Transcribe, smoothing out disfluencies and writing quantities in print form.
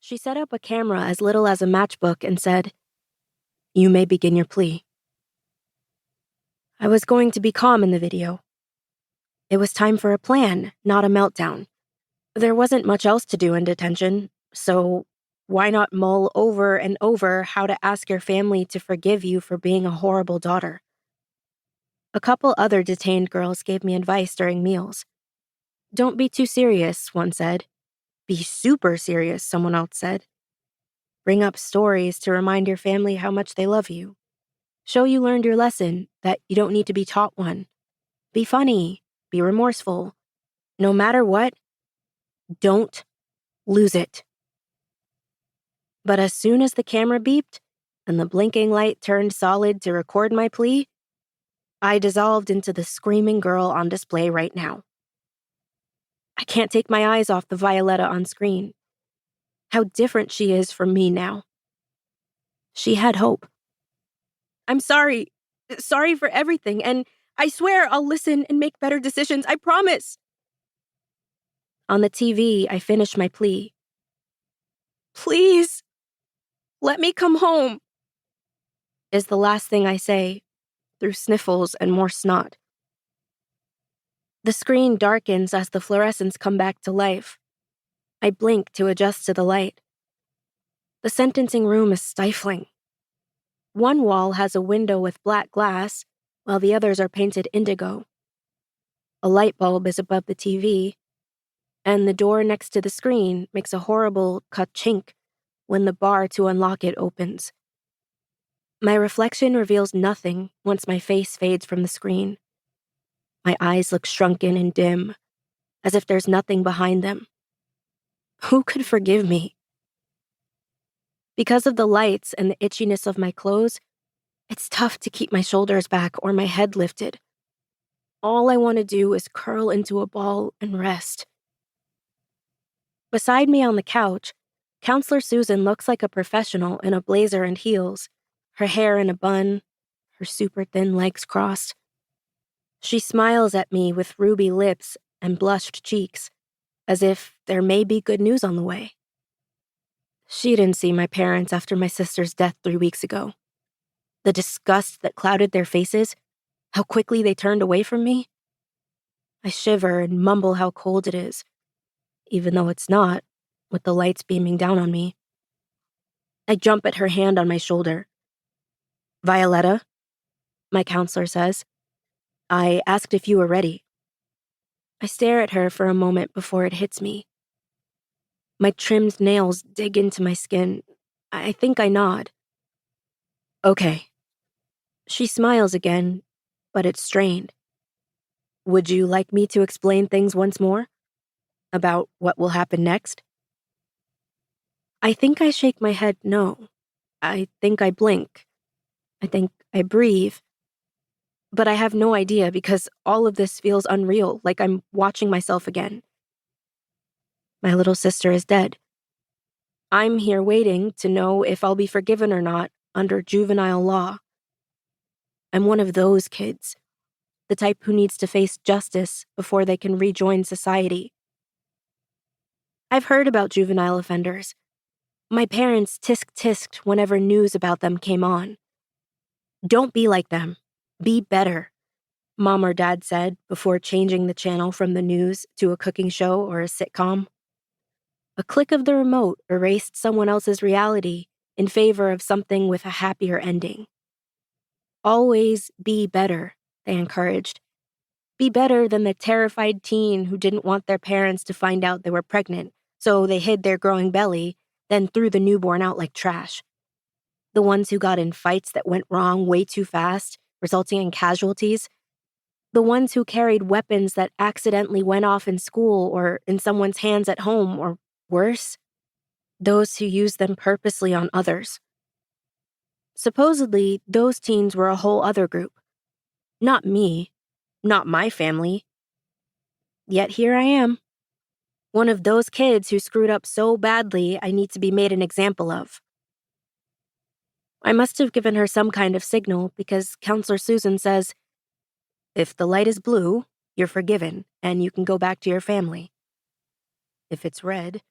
She set up a camera as little as a matchbook and said, "You may begin your plea." I was going to be calm in the video. It was time for a plan, not a meltdown. There wasn't much else to do in detention, so why not mull over and over how to ask your family to forgive you for being a horrible daughter? A couple other detained girls gave me advice during meals. "Don't be too serious," one said. "Be super serious," someone else said. "Bring up stories to remind your family how much they love you. Show you learned your lesson, that you don't need to be taught one. Be funny. Be remorseful. No matter what, don't lose it." But as soon as the camera beeped and the blinking light turned solid to record my plea, I dissolved into the screaming girl on display right now. I can't take my eyes off the Violetta on screen. How different she is from me now. She had hope. "I'm sorry. Sorry for everything, and I swear I'll listen and make better decisions, I promise." On the TV, I finished my plea. "Please, let me come home," is the last thing I say, through sniffles and more snot. The screen darkens as the fluorescents come back to life. I blink to adjust to the light. The sentencing room is stifling. One wall has a window with black glass, while the others are painted indigo. A light bulb is above the TV, and the door next to the screen makes a horrible ka-chink when the bar to unlock it opens. My reflection reveals nothing once my face fades from the screen. My eyes look shrunken and dim, as if there's nothing behind them. Who could forgive me? Because of the lights and the itchiness of my clothes, it's tough to keep my shoulders back or my head lifted. All I want to do is curl into a ball and rest. Beside me on the couch, Counselor Susan looks like a professional in a blazer and heels, her hair in a bun, her super thin legs crossed. She smiles at me with ruby lips and blushed cheeks, as if there may be good news on the way. She didn't see my parents after my sister's death 3 weeks ago. The disgust that clouded their faces, how quickly they turned away from me. I shiver and mumble how cold it is, even though it's not, with the lights beaming down on me. I jump at her hand on my shoulder. "Violetta," my counselor says. "I asked if you were ready." I stare at her for a moment before it hits me. My trimmed nails dig into my skin. I think I nod. "Okay." She smiles again, but it's strained. "Would you like me to explain things once more? About what will happen next?" I think I shake my head no. I think I blink. I think I breathe. But I have no idea because all of this feels unreal, like I'm watching myself again. My little sister is dead. I'm here waiting to know if I'll be forgiven or not under juvenile law. I'm one of those kids, the type who needs to face justice before they can rejoin society. I've heard about juvenile offenders. My parents tisk-tisked whenever news about them came on. "Don't be like them. Be better," Mom or Dad said before changing the channel from the news to a cooking show or a sitcom. A click of the remote erased someone else's reality in favor of something with a happier ending. "Always be better," they encouraged. Be better than the terrified teen who didn't want their parents to find out they were pregnant, so they hid their growing belly, then threw the newborn out like trash. The ones who got in fights that went wrong way too fast, resulting in casualties. The ones who carried weapons that accidentally went off in school or in someone's hands at home, or worse, those who used them purposely on others. Supposedly, those teens were a whole other group. Not me. Not my family. Yet here I am. One of those kids who screwed up so badly I need to be made an example of. I must have given her some kind of signal because Counselor Susan says, "If the light is blue, you're forgiven and you can go back to your family. If it's red,